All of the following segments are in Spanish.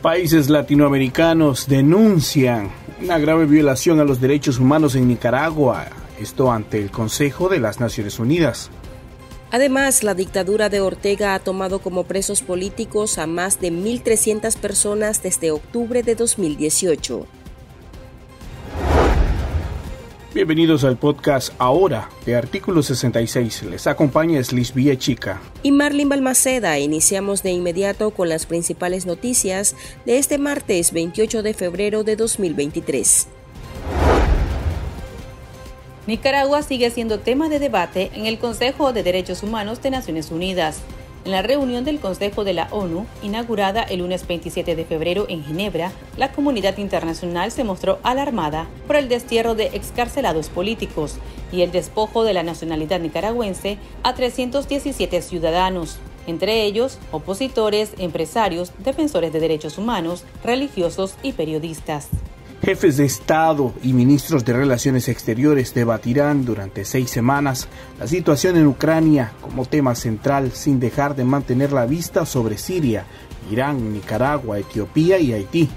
Países latinoamericanos denuncian una grave violación a los derechos humanos en Nicaragua, esto ante el Consejo de las Naciones Unidas. Además, la dictadura de Ortega ha tomado como presos políticos a más de 1.300 personas desde octubre de 2018. Bienvenidos al podcast Ahora de Artículo 66. Les acompaña Lisbia Chica y Marlene Balmaceda. Iniciamos de inmediato con las principales noticias de este martes 28 de febrero de 2023. Nicaragua sigue siendo tema de debate en el Consejo de Derechos Humanos de Naciones Unidas. En la reunión del Consejo de la ONU, inaugurada el lunes 27 de febrero en Ginebra, la comunidad internacional se mostró alarmada por el destierro de excarcelados políticos y el despojo de la nacionalidad nicaragüense a 317 ciudadanos, entre ellos opositores, empresarios, defensores de derechos humanos, religiosos y periodistas. Jefes de Estado y ministros de Relaciones Exteriores debatirán durante 6 semanas la situación en Ucrania como tema central, sin dejar de mantener la vista sobre Siria, Irán, Nicaragua, Etiopía y Haití.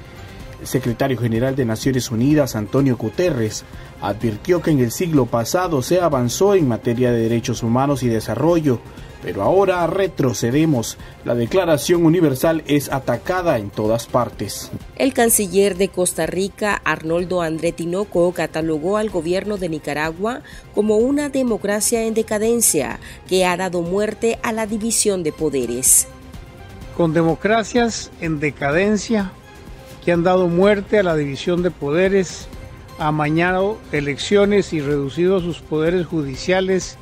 El secretario general de Naciones Unidas, Antonio Guterres, advirtió que en el siglo pasado se avanzó en materia de derechos humanos y desarrollo, pero ahora retrocedemos. La Declaración Universal es atacada en todas partes. El canciller de Costa Rica, Arnoldo André Tinoco, catalogó al gobierno de Nicaragua como una democracia en decadencia que ha dado muerte a la división de poderes. Con democracias en decadencia que han dado muerte a la división de poderes, amañado elecciones y reducido sus poderes judiciales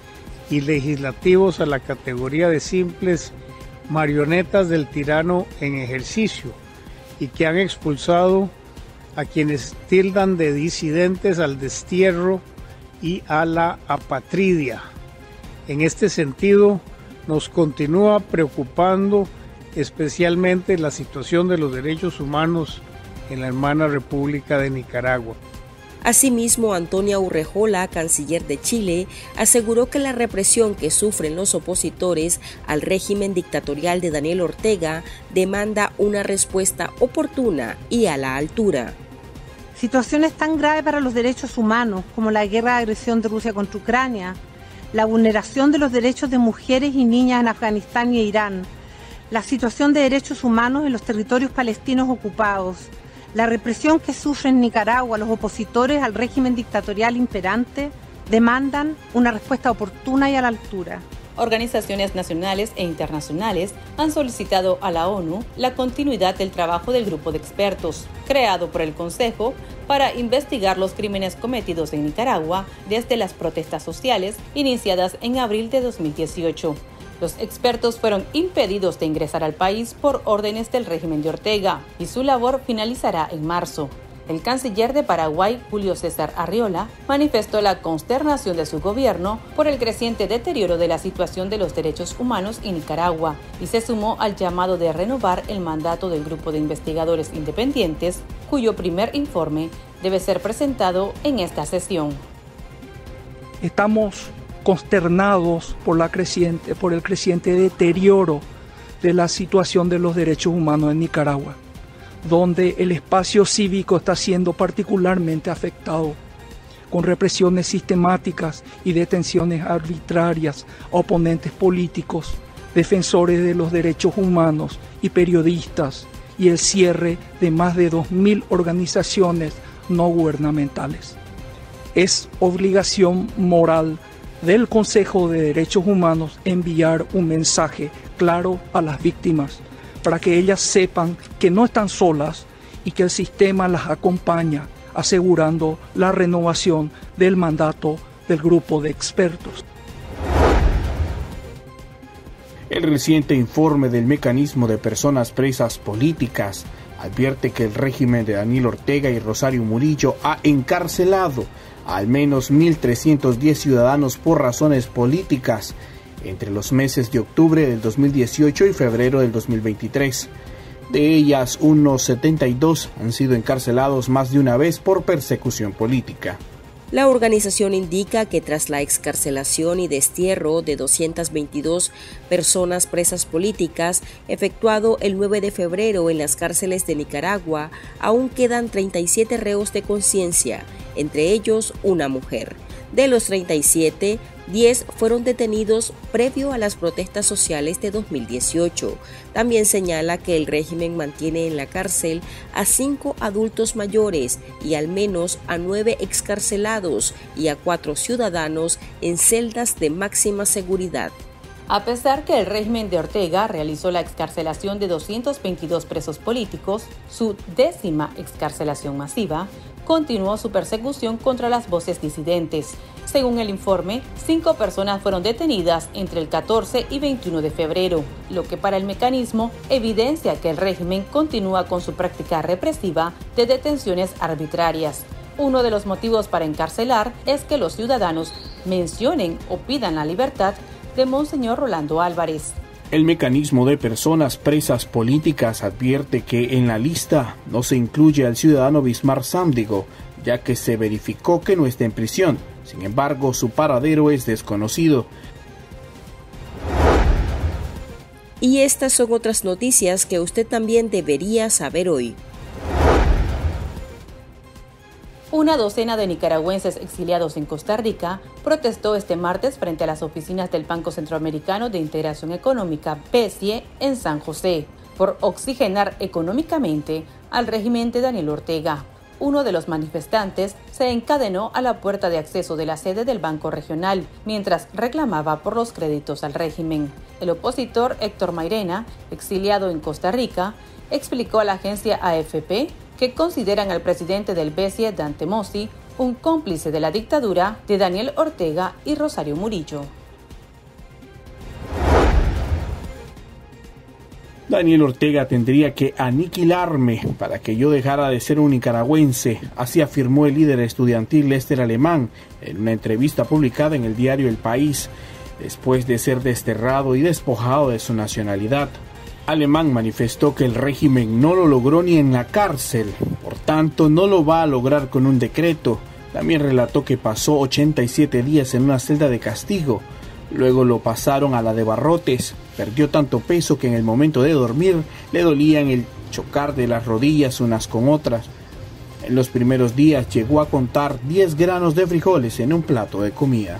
y legislativos a la categoría de simples marionetas del tirano en ejercicio, y que han expulsado a quienes tildan de disidentes al destierro y a la apatridia. En este sentido, nos continúa preocupando especialmente la situación de los derechos humanos en la hermana República de Nicaragua. Asimismo, Antonia Urrejola, canciller de Chile, aseguró que la represión que sufren los opositores al régimen dictatorial de Daniel Ortega demanda una respuesta oportuna y a la altura. Situaciones tan graves para los derechos humanos como la guerra de agresión de Rusia contra Ucrania, la vulneración de los derechos de mujeres y niñas en Afganistán y Irán, la situación de derechos humanos en los territorios palestinos ocupados, la represión que sufren en Nicaragua los opositores al régimen dictatorial imperante demandan una respuesta oportuna y a la altura. Organizaciones nacionales e internacionales han solicitado a la ONU la continuidad del trabajo del grupo de expertos, creado por el Consejo para investigar los crímenes cometidos en Nicaragua desde las protestas sociales iniciadas en abril de 2018. Los expertos fueron impedidos de ingresar al país por órdenes del régimen de Ortega y su labor finalizará en marzo. El canciller de Paraguay, Julio César Arriola, manifestó la consternación de su gobierno por el creciente deterioro de la situación de los derechos humanos en Nicaragua y se sumó al llamado de renovar el mandato del grupo de investigadores independientes, cuyo primer informe debe ser presentado en esta sesión. Estamos consternados por el creciente deterioro de la situación de los derechos humanos en Nicaragua, donde el espacio cívico está siendo particularmente afectado, con represiones sistemáticas y detenciones arbitrarias a oponentes políticos, defensores de los derechos humanos y periodistas, y el cierre de más de 2.000 organizaciones no gubernamentales. Es obligación moral del Consejo de Derechos Humanos enviar un mensaje claro a las víctimas para que ellas sepan que no están solas y que el sistema las acompaña, asegurando la renovación del mandato del grupo de expertos. El reciente informe del Mecanismo de Personas Presas Políticas advierte que el régimen de Daniel Ortega y Rosario Murillo ha encarcelado a al menos 1.310 ciudadanos por razones políticas entre los meses de octubre del 2018 y febrero del 2023. De ellas, unos 72 han sido encarcelados más de una vez por persecución política. La organización indica que tras la excarcelación y destierro de 222 personas presas políticas efectuado el 9 de febrero en las cárceles de Nicaragua, aún quedan 37 reos de conciencia, entre ellos una mujer. De los 37, 10 fueron detenidos previo a las protestas sociales de 2018. También señala que el régimen mantiene en la cárcel a 5 adultos mayores y al menos a 9 excarcelados y a 4 ciudadanos en celdas de máxima seguridad. A pesar que el régimen de Ortega realizó la excarcelación de 222 presos políticos, su 10ª excarcelación masiva, continuó su persecución contra las voces disidentes. Según el informe, 5 personas fueron detenidas entre el 14 y 21 de febrero, lo que para el mecanismo evidencia que el régimen continúa con su práctica represiva de detenciones arbitrarias. Uno de los motivos para encarcelar es que los ciudadanos mencionen o pidan la libertad de Monseñor Rolando Álvarez. El mecanismo de personas presas políticas advierte que en la lista no se incluye al ciudadano Bismarck Sándigo, ya que se verificó que no está en prisión. Sin embargo, su paradero es desconocido. Y estas son otras noticias que usted también debería saber hoy. Una docena de nicaragüenses exiliados en Costa Rica protestó este martes frente a las oficinas del Banco Centroamericano de Integración Económica, BCE, en San José, por oxigenar económicamente al régimen de Daniel Ortega. Uno de los manifestantes se encadenó a la puerta de acceso de la sede del Banco Regional, mientras reclamaba por los créditos al régimen. El opositor Héctor Mairena, exiliado en Costa Rica, explicó a la agencia AFP que consideran al presidente del BCE, Dante Mossi, un cómplice de la dictadura de Daniel Ortega y Rosario Murillo. Daniel Ortega tendría que aniquilarme para que yo dejara de ser un nicaragüense, así afirmó el líder estudiantil Lester Alemán en una entrevista publicada en el diario El País, después de ser desterrado y despojado de su nacionalidad. Alemán manifestó que el régimen no lo logró ni en la cárcel, por tanto no lo va a lograr con un decreto. También relató que pasó 87 días en una celda de castigo, luego lo pasaron a la de barrotes, perdió tanto peso que en el momento de dormir le dolían el chocar de las rodillas unas con otras. En los primeros días llegó a contar 10 granos de frijoles en un plato de comida.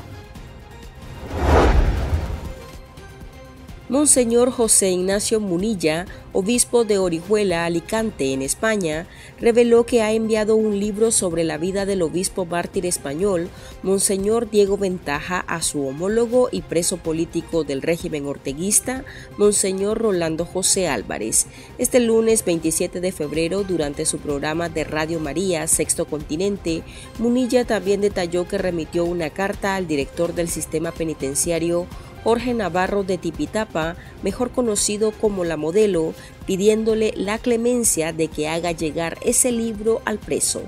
Monseñor José Ignacio Munilla, obispo de Orihuela, Alicante, en España, reveló que ha enviado un libro sobre la vida del obispo mártir español, Monseñor Diego Ventaja, a su homólogo y preso político del régimen orteguista, Monseñor Rolando José Álvarez. Este lunes 27 de febrero, durante su programa de Radio María, Sexto Continente, Munilla también detalló que remitió una carta al director del sistema penitenciario, Jorge Navarro de Tipitapa, mejor conocido como La Modelo, pidiéndole la clemencia de que haga llegar ese libro al preso.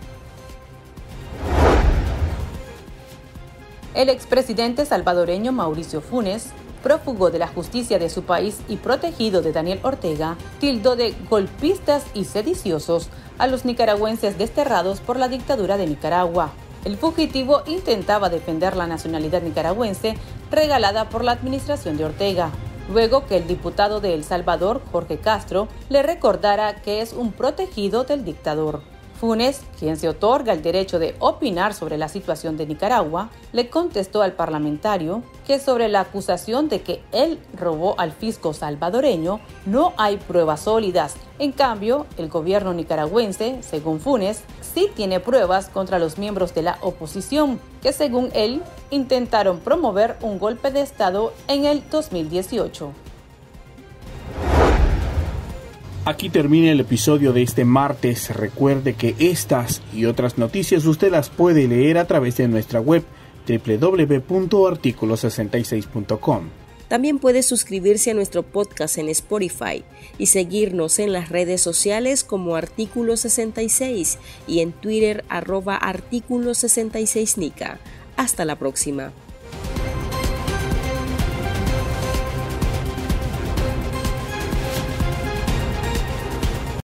El expresidente salvadoreño Mauricio Funes, prófugo de la justicia de su país y protegido de Daniel Ortega, tildó de golpistas y sediciosos a los nicaragüenses desterrados por la dictadura de Nicaragua. El fugitivo intentaba defender la nacionalidad nicaragüense regalada por la administración de Ortega, luego que el diputado de El Salvador, Jorge Castro, le recordara que es un protegido del dictador. Funes, quien se otorga el derecho de opinar sobre la situación de Nicaragua, le contestó al parlamentario que sobre la acusación de que él robó al fisco salvadoreño no hay pruebas sólidas. En cambio, el gobierno nicaragüense, según Funes, sí tiene pruebas contra los miembros de la oposición, que según él intentaron promover un golpe de Estado en el 2018. Aquí termina el episodio de este martes. Recuerde que estas y otras noticias usted las puede leer a través de nuestra web www.articulo66.com. También puede suscribirse a nuestro podcast en Spotify y seguirnos en las redes sociales como Artículo 66 y en Twitter @Artículo 66Nica. Hasta la próxima.